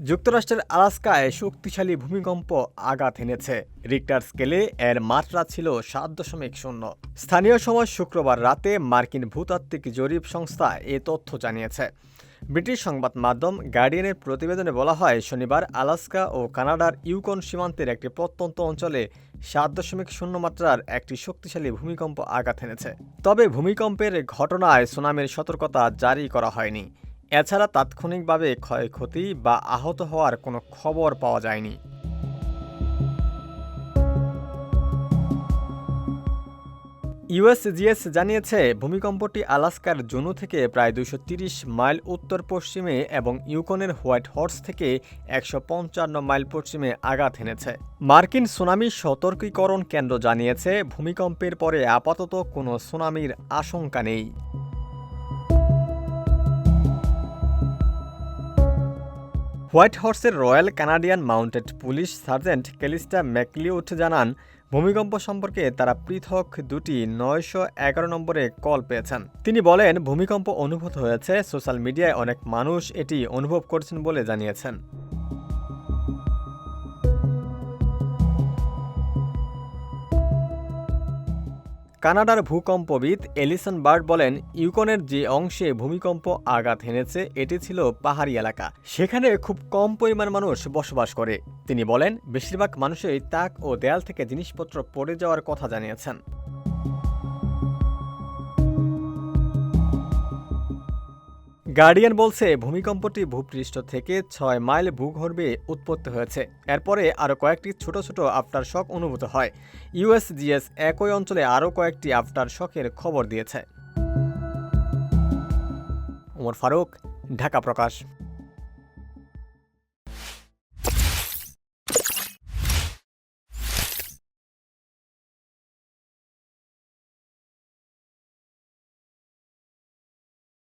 যুক্তরাষ্ট্রের আলাস্কায় শক্তিশালী ভূমিকম্প আঘাত এনেছে। রিক্টার স্কেলে এর মাত্রা ছিল ৭.০। স্থানীয় সময় শুক্রবার রাতে মার্কিন ভূতাত্ত্বিক জরিপ সংস্থা এ তথ্য জানিয়েছে। ব্রিটিশ সংবাদ মাধ্যম গার্ডিয়ানের প্রতিবেদনে বলা হয়, শনিবার আলাস্কা ও কানাডার ইউকন সীমান্তের একটি প্রত্যন্ত অঞ্চলে ৭.০ মাত্রার একটি শক্তিশালী ভূমিকম্প আঘাত এনেছে। তবে ভূমিকম্পের ঘটনায় সুনামির সতর্কতা জারি করা হয়নি। এছাড়া তাৎক্ষণিকভাবে ক্ষয়ক্ষতি বা আহত হওয়ার কোনো খবর পাওয়া যায়নি। ইউএসজিএস জানিয়েছে, ভূমিকম্পটি আলাস্কার জুনু থেকে প্রায় ২৩০ মাইল উত্তর পশ্চিমে এবং ইউকনের হোয়াইট হর্স থেকে ১৫৫ মাইল পশ্চিমে আঘাত এনেছে। মার্কিন সুনামি সতর্কীকরণ কেন্দ্র জানিয়েছে, ভূমিকম্পের পরে আপাতত কোনো সুনামির আশঙ্কা নেই। হোয়াইট হর্সের royal Canadian mounted police sergeant Calista McLeod জানান, ভূমিকম্প সম্পর্কে তারা পৃথক দুটি ৯১১ নম্বরে কল পেয়েছেন। তিনি বলেন, ভূমিকম্প অনুভূত হয়েছে। সোশ্যাল মিডিয়ায় অনেক মানুষ এটি অনুভব করছেন বলে জানিয়েছেন। কানাডার ভূকম্পবিদ এলিসন বার্ড বলেন, ইউকনের যে অংশে ভূমিকম্প আঘাত হেনেছে এটি ছিল পাহাড়ি এলাকা। সেখানে খুব কম পরিমাণ মানুষ বসবাস করে। তিনি বলেন, বেশিরভাগ মানুষই তাক ও দেয়াল থেকে জিনিসপত্র পড়ে যাওয়ার কথা জানিয়েছেন। গার্ডিয়ান বলছে, ভূমিকম্পটি ভূপৃষ্ঠ থেকে ৬ মাইল ভূগর্ভে উৎপত্তি হয়েছে। এরপরে আরও কয়েকটি ছোট ছোট আফটার শক অনুভূত হয়। ইউএসজিএস একই অঞ্চলে আরও কয়েকটি আফটার শকের খবর দিয়েছে। ওমর ফারুক, ঢাকা প্রকাশ।